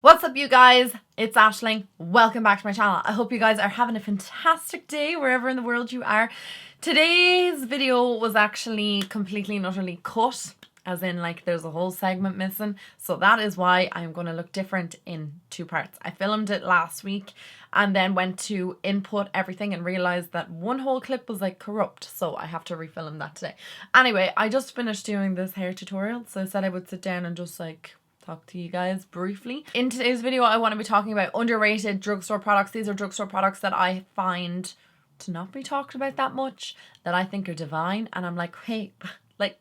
What's up, you guys? It's Aisling. Welcome back to my channel. I hope you guys are having a fantastic day wherever in the world you are. Today's video was actually completely and utterly cut, as in like there's a whole segment missing. So that is why I'm going to look different in two parts. I filmed it last week and then went to input everything and realized that one whole clip was like corrupt. So I have to refilm that today. Anyway, I just finished doing this hair tutorial. So I said I would sit down and just like talk to you guys briefly. In today's video, I want to be talking about underrated drugstore products. These are drugstore products that I find to not be talked about that much, that I think are divine. And I'm like, hey, like,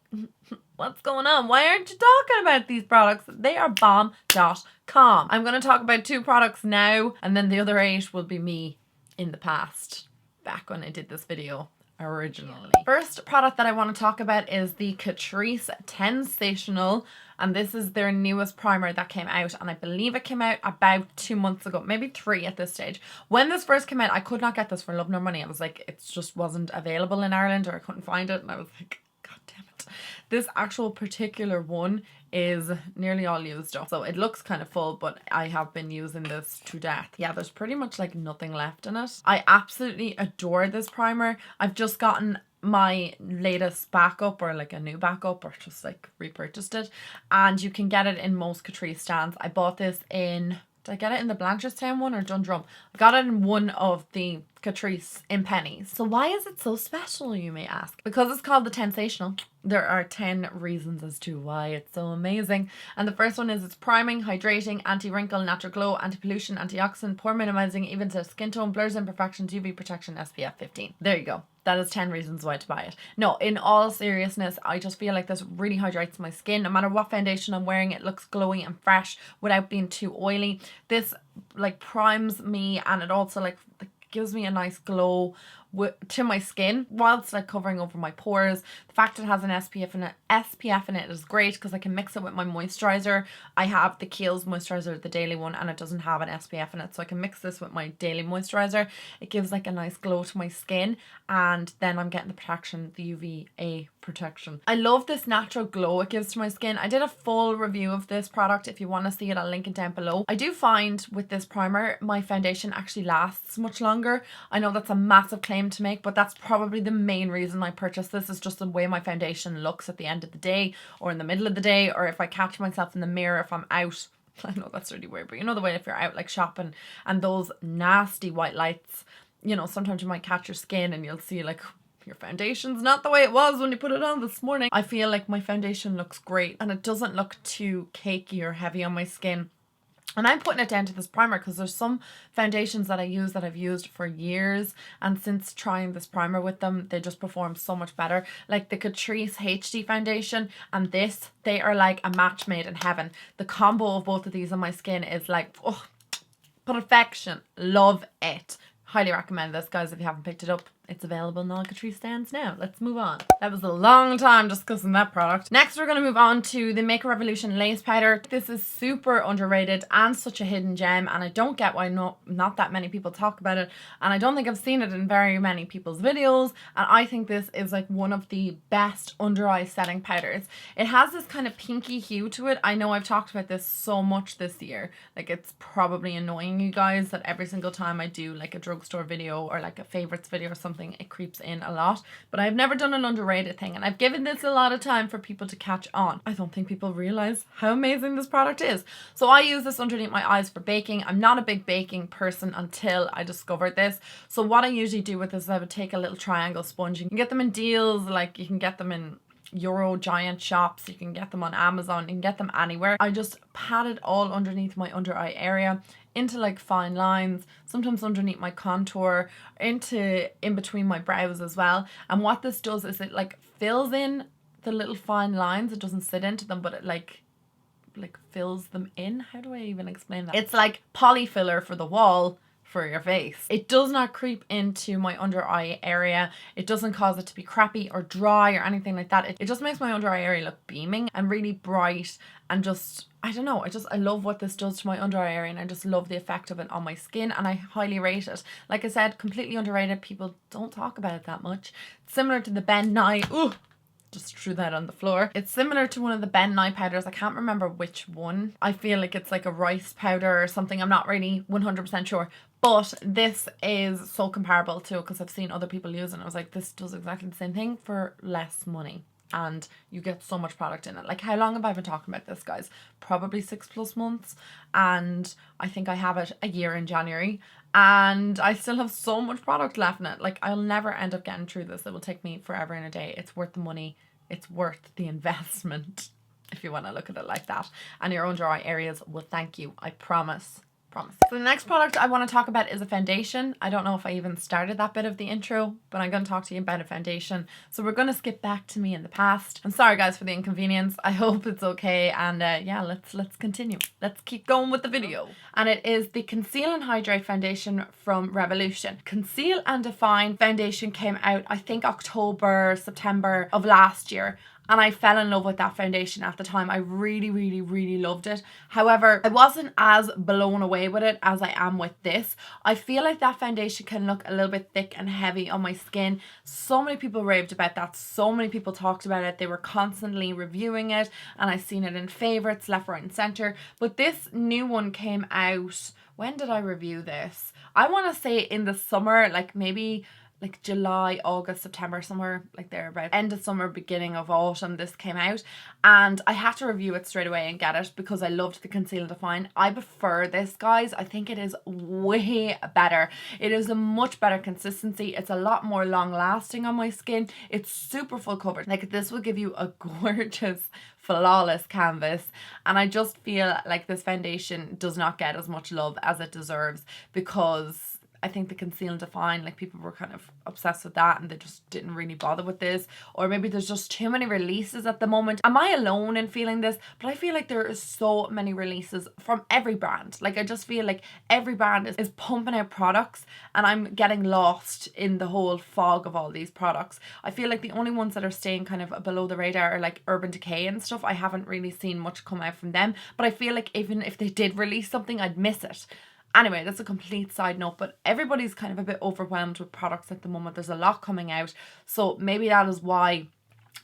what's going on? Why aren't you talking about these products? They are bomb.com. I'm going to talk about 2 products now, and then the other 8 will be me in the past, back when I did this video originally. First product that I want to talk about is the Catrice Temptation, and this is their newest primer that came out, and I believe it came out about 2 months ago, maybe 3 at this stage. When this first came out, I could not get this for love nor money. I was like, it just wasn't available in Ireland, or I couldn't find it, and I was like, god damn it. This actual particular one is nearly all used up, so it looks kind of full, but I have been using this to death. Yeah, there's pretty much like nothing left in it. I absolutely adore this primer. I've just gotten my latest backup, or like a new backup, or just like repurchased it, and you can get it in most Catrice stands. I bought this in, did I get it in the Blanchardstown one or Dundrum? I got it in one of the Catrice in pennies. So why is it so special, you may ask? Because it's called the Tensational. There are 10 reasons as to why it's so amazing. And the first one is it's priming, hydrating, anti-wrinkle, natural glow, anti-pollution, antioxidant, pore minimizing, even to skin tone, blurs imperfections, UV protection, SPF 15. There you go. That is 10 reasons why to buy it. No, in all seriousness, I just feel like this really hydrates my skin. No matter what foundation I'm wearing, it looks glowy and fresh without being too oily. This like primes me, and it also like gives me a nice glow to my skin whilst like covering over my pores. The fact it has an SPF in it is great because I can mix it with my moisturizer. I have the Kiehl's moisturizer, the daily one, and it doesn't have an SPF in it, so I can mix this with my daily moisturizer. It gives like a nice glow to my skin, and then I'm getting the protection, the UVA protection. I love this natural glow it gives to my skin. I did a full review of this product. If you want to see it, I'll link it down below. I do find with this primer my foundation actually lasts much longer. I know that's a massive claim to make, but that's probably the main reason I purchased this, is just the way my foundation looks at the end of the day, or in the middle of the day, or if I catch myself in the mirror if I'm out. I know that's really weird, but you know the way if you're out like shopping and those nasty white lights, you know, sometimes you might catch your skin and you'll see like your foundation's not the way it was when you put it on this morning. I feel like my foundation looks great and it doesn't look too cakey or heavy on my skin. And I'm putting it down to this primer because there's some foundations that I use that I've used for years, and since trying this primer with them, they just perform so much better. Like the Catrice HD foundation and this, they are like a match made in heaven. The combo of both of these on my skin is like, oh, perfection. Love it. Highly recommend this, guys, if you haven't picked it up. It's available in all Catrice stands now. Let's move on. That was a long time discussing that product. Next, we're going to move on to the Make a Revolution Lace Powder. This is super underrated and such a hidden gem, and I don't get why not that many people talk about it, and I don't think I've seen it in very many people's videos, and I think this is like one of the best under eye setting powders. It has this kind of pinky hue to it. I know I've talked about this so much this year. Like, it's probably annoying you guys that every single time I do like a drugstore video or like a favorites video or something, it creeps in a lot, but I've never done an underrated thing, and I've given this a lot of time for people to catch on. I don't think people realize how amazing this product is. So I use this underneath my eyes for baking. I'm not a big baking person until I discovered this. So what I usually do with this is I would take a little triangle sponge. You can get them in deals, like you can get them in Euro giant shops, you can get them on Amazon, you can get them anywhere. I just pat it all underneath my under eye area, into like fine lines, sometimes underneath my contour, into in between my brows as well. And what this does is it like fills in the little fine lines. It doesn't sit into them, but it like fills them in. How do I even explain that? It's like poly filler for the wall for your face. It does not creep into my under eye area. It doesn't cause it to be crappy or dry or anything like that. It just makes my under eye area look beaming and really bright, and just, I don't know, I love what this does to my under eye area, and I just love the effect of it on my skin, and I highly rate it. Like I said, completely underrated. People don't talk about it that much. It's similar to the Ben Nye. Ooh, just threw that on the floor. It's similar to one of the Ben eye powders. I can't remember which one. I feel like it's like a rice powder or something. I'm not really 100% sure. But this is so comparable to it because I've seen other people use it and I was like, this does exactly the same thing for less money. And you get so much product in it. Like, how long have I been talking about this, guys? Probably 6+ months. And I think I have it a year in January. And I still have so much product left in it. Like, I'll never end up getting through this. It will take me forever and a day. It's worth the money. It's worth the investment, if you want to look at it like that. And your under eye areas will thank you. I promise. So the next product I want to talk about is a foundation. I don't know if I even started that bit of the intro, but I'm going to talk to you about a foundation. So we're going to skip back to me in the past. I'm sorry guys for the inconvenience. I hope it's okay. And yeah, let's continue. Let's keep going with the video. And it is the Conceal and Hydrate foundation from Revolution. Conceal and Define foundation came out, I think October, September of last year. And I fell in love with that foundation at the time. I really loved it. However, I wasn't as blown away with it as I am with this. I feel like that foundation can look a little bit thick and heavy on my skin. So many people raved about that. So many people talked about it. They were constantly reviewing it. And I've seen it in favorites, left, right and center. But this new one came out. When did I review this? I want to say in the summer, like maybe like July, August, September, somewhere like there about end of summer, beginning of autumn, this came out. And I had to review it straight away and get it because I loved the Conceal and Define. I prefer this, guys. I think it is way better. It is a much better consistency. It's a lot more long lasting on my skin. It's super full coverage. Like, this will give you a gorgeous, flawless canvas. And I just feel like this foundation does not get as much love as it deserves because I think the Conceal and Define, like, people were kind of obsessed with that and they just didn't really bother with this. Or maybe there's just too many releases at the moment. Am I alone in feeling this? But I feel like there is so many releases from every brand. Like, I just feel like every brand is pumping out products and I'm getting lost in the whole fog of all these products. I feel like the only ones that are staying kind of below the radar are like Urban Decay and stuff. I haven't really seen much come out from them. But I feel like even if they did release something, I'd miss it. Anyway, that's a complete side note, but everybody's kind of a bit overwhelmed with products at the moment. There's a lot coming out. So maybe that is why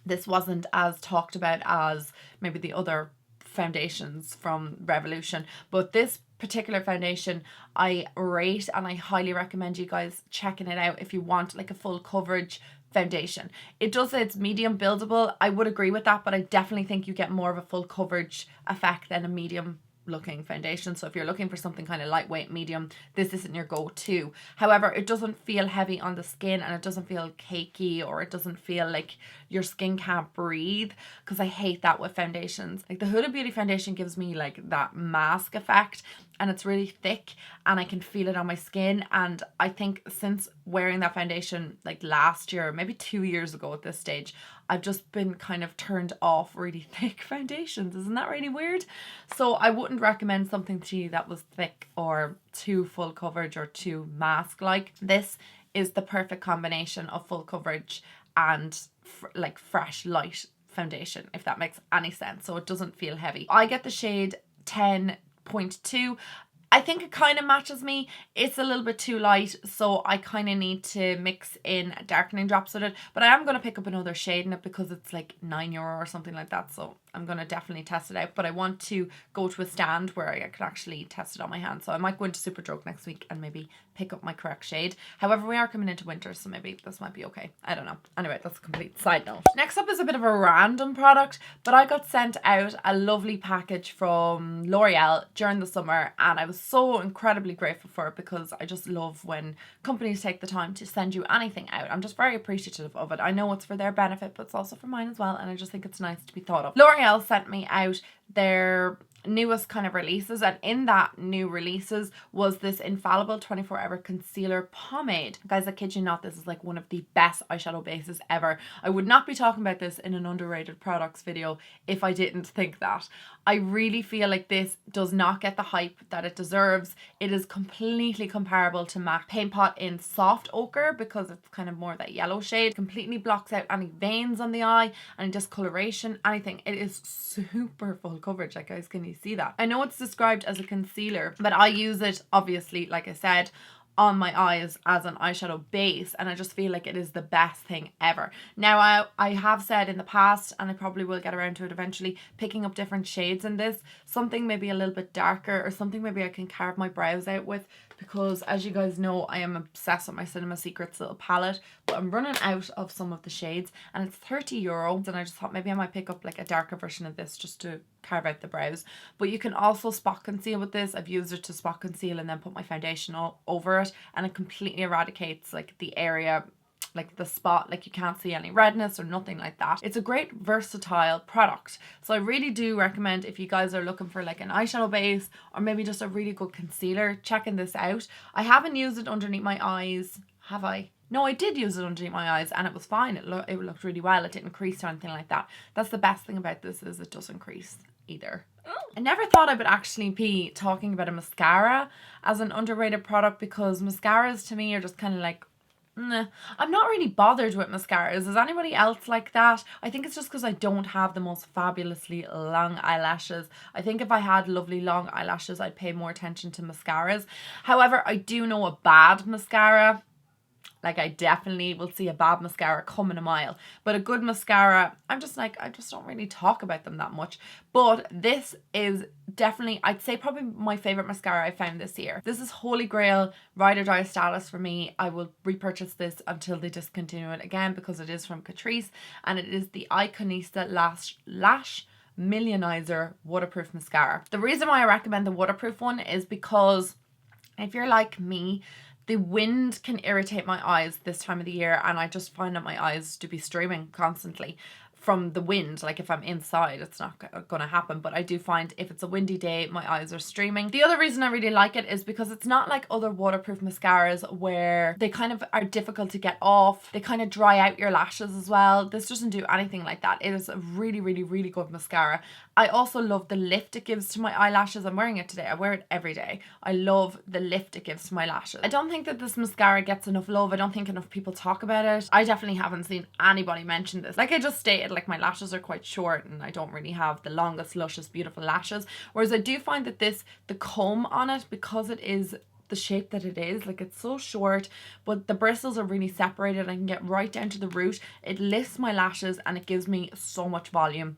this wasn't as talked about as maybe the other foundations from Revolution. But this particular foundation I rate and I highly recommend you guys checking it out if you want like a full coverage foundation. It does say it's medium buildable. I would agree with that, but I definitely think you get more of a full coverage effect than a medium looking foundation. So if you're looking for something kind of lightweight, medium, this isn't your go-to. However, it doesn't feel heavy on the skin and it doesn't feel cakey, or it doesn't feel like your skin can't breathe, because I hate that with foundations. Like the Huda Beauty foundation gives me like that mask effect and it's really thick and I can feel it on my skin. And I think since wearing that foundation like last year, maybe 2 years ago at this stage, I've just been kind of turned off really thick foundations. Isn't that really weird? So I wouldn't recommend something to you that was thick or too full coverage or too mask-like. This is the perfect combination of full coverage and like fresh light foundation, if that makes any sense. So it doesn't feel heavy. I get the shade 10.2. I think it kind of matches me. It's a little bit too light, so I kind of need to mix in darkening drops with it. But I am going to pick up another shade in it because it's like €9 or something like that. So I'm going to definitely test it out. But I want to go to a stand where I can actually test it on my hand. So I might go into Superdrug next week and maybe pick up my correct shade. However, we are coming into winter, so maybe this might be okay. I don't know. Anyway, that's a complete side note. Next up is a bit of a random product, but I got sent out a lovely package from L'Oreal during the summer and I was so incredibly grateful for it because I just love when companies take the time to send you anything out. I'm just very appreciative of it. I know it's for their benefit, but it's also for mine as well, and I just think it's nice to be thought of. L'Oreal sent me out their newest kind of releases, and in that new releases was this Infallible 24-hour concealer pomade. Guys, I kid you not, this is like one of the best eyeshadow bases ever. I would not be talking about this in an underrated products video if I didn't think that. I really feel like this does not get the hype that it deserves. It is completely comparable to MAC Paint Pot in soft ochre because it's kind of more that yellow shade. Completely blocks out any veins on the eye, any discoloration, anything. It is super full coverage. Like, guys, can you see that? I know it's described as a concealer, but I use it obviously, like I said, on my eyes as an eyeshadow base, and I just feel like it is the best thing ever. Now I have said in the past, and I probably will get around to it eventually, picking up different shades in this, something maybe a little bit darker or something maybe I can carve my brows out with, because as you guys know, I am obsessed with my Cinema Secrets little palette, but I'm running out of some of the shades and it's €30, and I just thought maybe I might pick up like a darker version of this just to carve out the brows. But you can also spot conceal with this. I've used it to spot conceal and then put my foundation all over it, and it completely eradicates like the area, like the spot, like you can't see any redness or nothing like that. It's a great versatile product, so I really do recommend, if you guys are looking for like an eyeshadow base or maybe just a really good concealer, checking this out. I haven't used it underneath my eyes, have I? No, I did use it underneath my eyes and it was fine. It looked really well. It didn't crease or anything like that. That's the best thing about this, is it doesn't crease either. I never thought I would actually be talking about a mascara as an underrated product, because mascaras to me are just kind of like, nah. I'm not really bothered with mascaras. Is anybody else like that? I think it's just because I don't have the most fabulously long eyelashes. I think if I had lovely long eyelashes, I'd pay more attention to mascaras. However, I do know a bad mascara. Like, I definitely will see a bad mascara coming a mile. But a good mascara, I'm just like, I just don't really talk about them that much. But this is definitely, I'd say probably my favourite mascara I found this year. This is Holy Grail, ride or die status for me. I will repurchase this until they discontinue it again, because it is from Catrice. And it is the Eyeconista Lash Millionizer Waterproof Mascara. The reason why I recommend the waterproof one is because if you're like me, the wind can irritate my eyes this time of the year, and I just find that my eyes to be streaming constantly from the wind. Like if I'm inside, it's not gonna happen, but I do find if it's a windy day, my eyes are streaming. The other reason I really like it is because it's not like other waterproof mascaras where they kind of are difficult to get off. They kind of dry out your lashes as well. This doesn't do anything like that. It is a really, really, really good mascara. I also love the lift it gives to my eyelashes. I'm wearing it today. I wear it every day. I love the lift it gives to my lashes. I don't think that this mascara gets enough love. I don't think enough people talk about it. I definitely haven't seen anybody mention this. Like I just stated, like my lashes are quite short and I don't really have the longest, luscious, beautiful lashes. Whereas I do find that the comb on it, because it is the shape that it is, like it's so short, but the bristles are really separated. I can get right down to the root. It lifts my lashes and it gives me so much volume.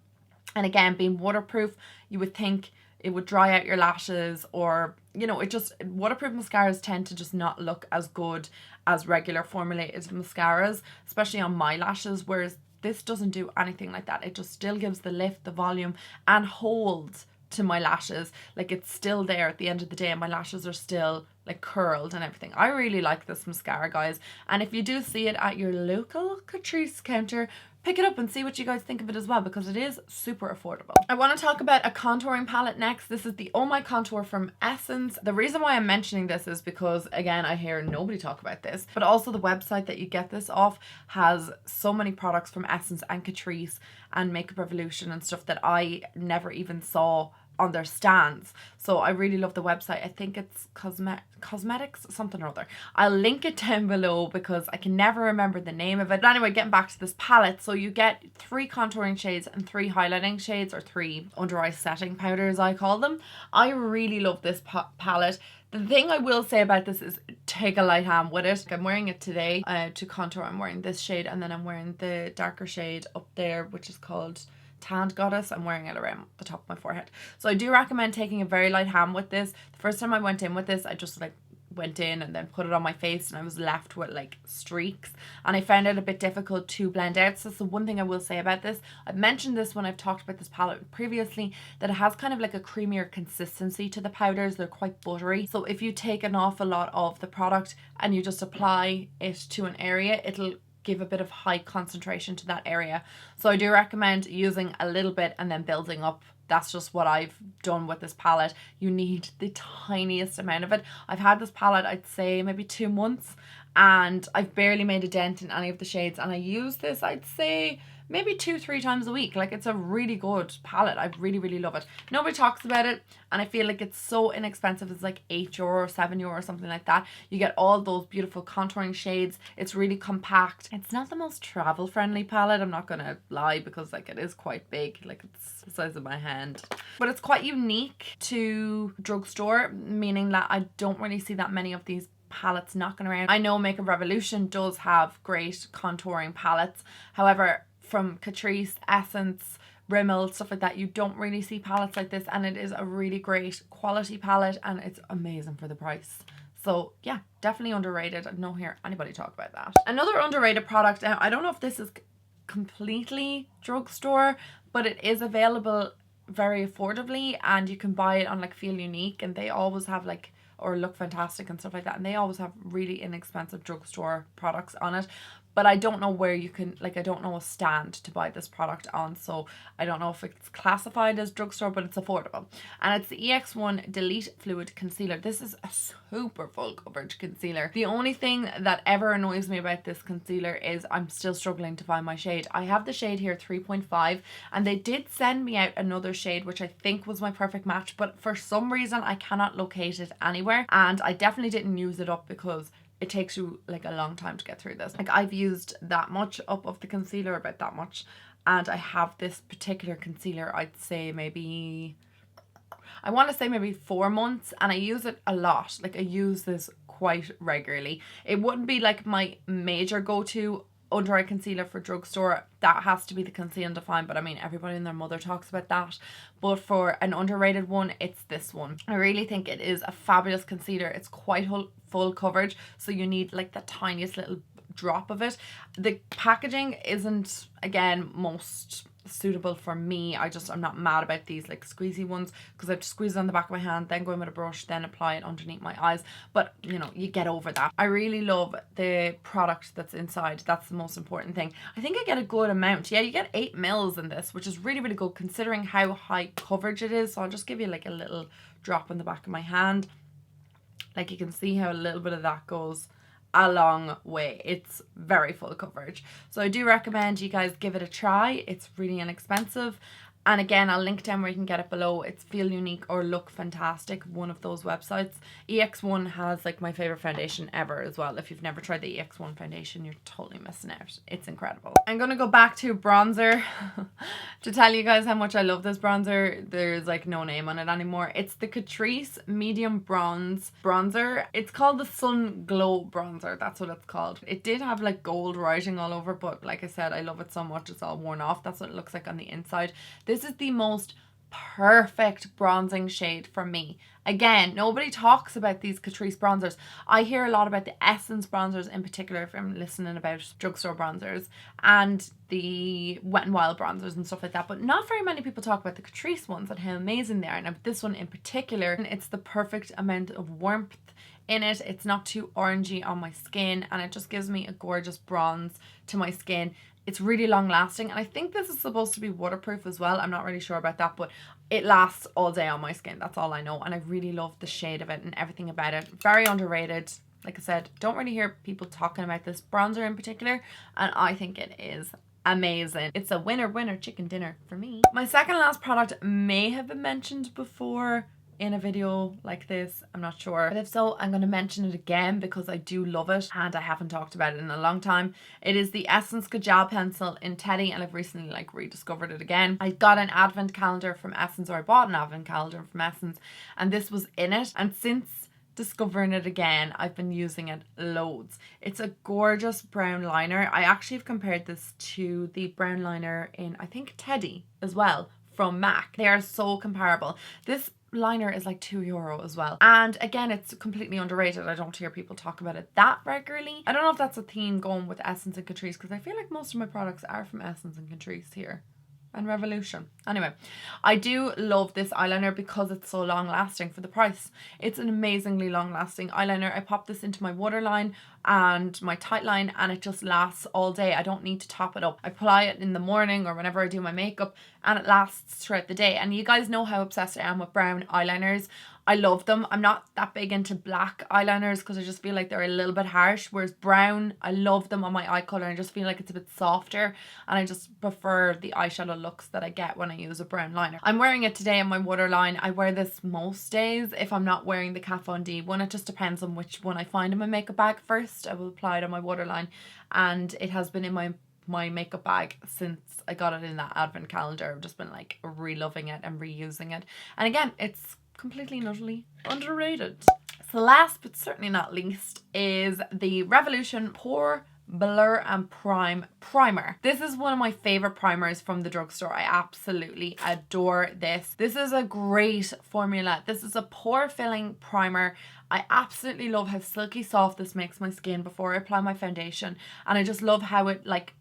And again, being waterproof, you would think it would dry out your lashes, or, you know, waterproof mascaras tend to just not look as good as regular formulated mascaras, especially on my lashes, whereas this doesn't do anything like that. It just still gives the lift, the volume, and holds to my lashes. Like it's still there at the end of the day and my lashes are still like curled and everything. I really like this mascara, guys. And if you do see it at your local Catrice counter, pick it up and see what you guys think of it as well, because it is super affordable. I want to talk about a contouring palette next. This is the Oh My Contour from Essence. The reason why I'm mentioning this is because, again, I hear nobody talk about this, but also the website that you get this off has so many products from Essence and Catrice and Makeup Revolution and stuff that I never even saw on their stands. So I really love the website. I think it's cosmetics something or other. I'll link it down below because I can never remember the name of it. But anyway, getting back to this palette, so you get 3 contouring shades and 3 highlighting shades, or 3 under eye setting powders I call them. I really love this palette. The thing I will say about this is take a light hand with it. I'm wearing it today to contour. I'm wearing this shade, and then I'm wearing the darker shade up there, which is called Tanned Goddess. I'm wearing it around the top of my forehead. So I do recommend taking a very light hand with this. The first time I went in with this, I just like went in and then put it on my face and I was left with like streaks, and I found it a bit difficult to blend out. So that's the one thing I will say about this. I've mentioned this when I've talked about this palette previously, that it has kind of like a creamier consistency to the powders. They're quite buttery. So if you take an awful lot of the product and you just apply it to an area, it'll give a bit of high concentration to that area. So I do recommend using a little bit and then building up. That's just what I've done with this palette. You need the tiniest amount of it. I've had this palette, I'd say maybe 2 months, and I've barely made a dent in any of the shades, and I use this, I'd say, maybe 2-3 times a week. Like, it's a really good palette. I really, really love it. Nobody talks about it, and I feel like it's so inexpensive. It's like €8 or €7 or something like that. You get all those beautiful contouring shades. It's really compact. It's not the most travel friendly palette, I'm not gonna lie, because like it is quite big. Like, it's the size of my hand. But it's quite unique to Drugstore, meaning that I don't really see that many of these palettes knocking around. I know Makeup Revolution does have great contouring palettes. However, from Catrice, Essence, Rimmel, stuff like that, you don't really see palettes like this, and it is a really great quality palette and it's amazing for the price. So yeah, definitely underrated. I don't hear anybody talk about that. Another underrated product, now I don't know if this is completely drugstore, but it is available very affordably and you can buy it on like Feel Unique, and they always have like, or Look Fantastic and stuff like that, and they always have really inexpensive drugstore products on it. But I don't know where you can, like, I don't know a stand to buy this product on, so I don't know if it's classified as drugstore, but it's affordable. And it's the EX1 Delete Fluid Concealer. This is a super full coverage concealer. The only thing that ever annoys me about this concealer is I'm still struggling to find my shade. I have the shade here 3.5, and they did send me out another shade which I think was my perfect match, but for some reason I cannot locate it anywhere, and I definitely didn't use it up because it takes you like a long time to get through this. Like, I've used that much up of the concealer, about that much, and I have this particular concealer, I'd say maybe, I want to say maybe 4 months, and I use it a lot. Like, I use this quite regularly. It wouldn't be like my major go-to under eye concealer for drugstore. That has to be the Conceal and Define, but I mean, everybody and their mother talks about that. But for an underrated one, it's this one. I really think it is a fabulous concealer. It's quite full coverage, so you need like the tiniest little drop of it. The packaging isn't, again, most suitable for me. I'm not mad about these like squeezy ones, because I have to squeeze it on the back of my hand, then go in with a brush, then apply it underneath my eyes. But you know, you get over that. I really love the product that's inside. That's the most important thing. I think I get a good amount. Yeah, you get 8 mils in this, which is really, really good considering how high coverage it is. So I'll just give you like a little drop on the back of my hand. Like, you can see how a little bit of that goes a long way. It's very full coverage, so I do recommend you guys give it a try. It's really inexpensive, and again, I'll link down where you can get it below. It's Feel Unique or Look Fantastic, one of those websites. EX1 has like my favorite foundation ever as well. If you've never tried the EX1 foundation, you're totally missing out. It's incredible. I'm gonna go back to bronzer to tell you guys how much I love this bronzer. There's like no name on it anymore. It's the Catrice Medium Bronze Bronzer. It's called the Sun Glow Bronzer. That's what it's called. It did have like gold writing all over, but like I said, I love it so much it's all worn off. That's what it looks like on the inside. This is the most perfect bronzing shade for me. Again, nobody talks about these Catrice bronzers. I hear a lot about the Essence bronzers in particular if I'm listening about drugstore bronzers, and the Wet n Wild bronzers and stuff like that, but not very many people talk about the Catrice ones and how amazing they are. Now this one in particular, it's the perfect amount of warmth in it. It's not too orangey on my skin, and it just gives me a gorgeous bronze to my skin. It's really long lasting, and I think this is supposed to be waterproof as well. I'm not really sure about that, but it lasts all day on my skin. That's all I know, and I really love the shade of it and everything about it. Very underrated. Like I said, don't really hear people talking about this bronzer in particular, and I think it is amazing. It's a winner chicken dinner for me. My second last product may have been mentioned before in a video like this, I'm not sure, but if so, I'm going to mention it again because I do love it and I haven't talked about it in a long time. It is the Essence Gel Pencil in Teddy, and I've recently like rediscovered it again. I got an advent calendar from Essence, or I bought an advent calendar from Essence, and this was in it, and since discovering it again, I've been using it loads. It's a gorgeous brown liner. I actually have compared this to the brown liner in, I think, Teddy as well from MAC. They are so comparable. This liner is like €2 as well, and again, it's completely underrated. I don't hear people talk about it that regularly. I don't know if that's a theme going with Essence and Catrice, because I feel like most of my products are from Essence and Catrice here, and Revolution. Anyway, I do love this eyeliner because it's so long lasting for the price. It's an amazingly long lasting eyeliner. I pop this into my waterline and my tight line, and it just lasts all day. I don't need to top it up. I apply it in the morning or whenever I do my makeup, and it lasts throughout the day. And you guys know how obsessed I am with brown eyeliners. I love them. I'm not that big into black eyeliners because I just feel like they're a little bit harsh, whereas brown, I love them on my eye colour. I just feel like it's a bit softer, and I just prefer the eyeshadow looks that I get when I use a brown liner. I'm wearing it today in my waterline. I wear this most days if I'm not wearing the Kat Von D one. It just depends on which one I find in my makeup bag first. I will apply it on my waterline, and it has been in my makeup bag since I got it in that advent calendar. I've just been like re-loving it and reusing it, and again, it's completely and utterly underrated. last but certainly not least is the Revolution Pore Blur and Prime Primer. This is one of my favorite primers from the drugstore. I absolutely adore this. This is a great formula. This is a pore filling primer. I absolutely love how silky soft this makes my skin before I apply my foundation, and I just love how it like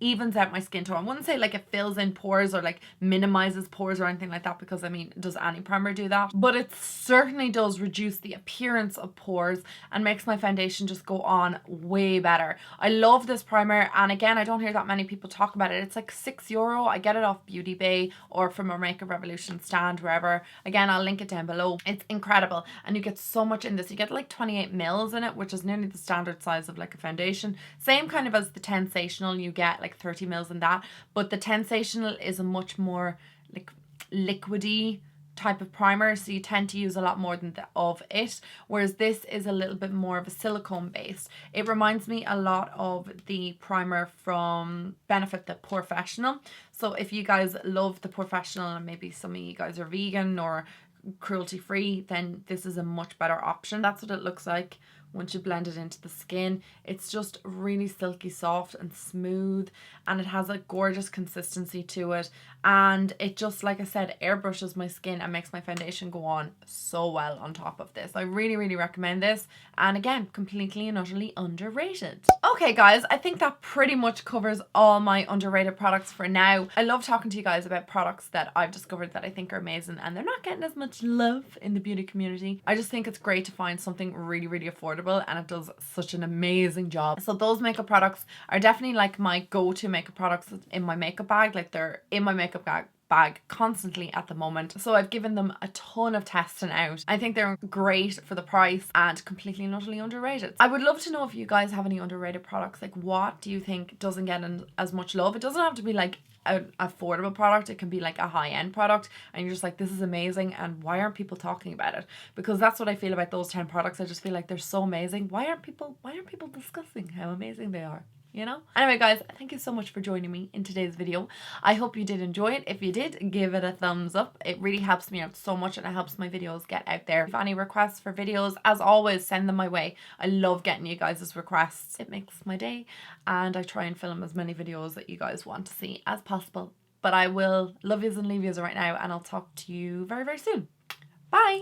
evens out my skin tone. I wouldn't say like it fills in pores or like minimizes pores or anything like that, because I mean, does any primer do that? But it certainly does reduce the appearance of pores and makes my foundation just go on way better. I love this primer, and again, I don't hear that many people talk about it. It's like €6. I get it off Beauty Bay or from our Makeup Revolution stand, wherever. Again, I'll link it down below. It's incredible, and you get so much in this. You get like 28 mils in it, which is nearly the standard size of like a foundation. Same kind of as the Tensational, you get like 30 mils in that, but the Tensational is a much more like liquidy type of primer, so you tend to use a lot more of it, whereas this is a little bit more of a silicone base. It reminds me a lot of the primer from Benefit, the Professional. So if you guys love the Professional and maybe some of you guys are vegan or cruelty free, then this is a much better option. That's what it looks like once you blend it into the skin. It's just really silky soft and smooth, and it has a gorgeous consistency to it, and it just, like I said, airbrushes my skin and makes my foundation go on so well on top of this. I really recommend this, and again, completely and utterly underrated. Okay guys, I think that pretty much covers all my underrated products for now. I love talking to you guys about products that I've discovered that I think are amazing and they're not getting as much love in the beauty community. I just think it's great to find something really affordable, and it does such an amazing job. So those makeup products are definitely like my go-to makeup products in my makeup bag. Like, they're in my makeup bag constantly at the moment. So I've given them a ton of testing out. I think they're great for the price and completely and utterly underrated. I would love to know if you guys have any underrated products. Like, what do you think doesn't get as much love? It doesn't have to be like an affordable product. It can be like a high-end product and you're just like, this is amazing, and why aren't people talking about it? Because that's what I feel about those 10 products. I just feel like they're so amazing. Why aren't people discussing how amazing they are? You know? Anyway guys, thank you so much for joining me in today's video. I hope you did enjoy it. If you did, give it a thumbs up. It really helps me out so much, and it helps my videos get out there. If any requests for videos, as always, send them my way. I love getting you guys' requests. It makes my day, and I try and film as many videos that you guys want to see as possible. But I will love yous and leave yous right now, and I'll talk to you very soon. Bye!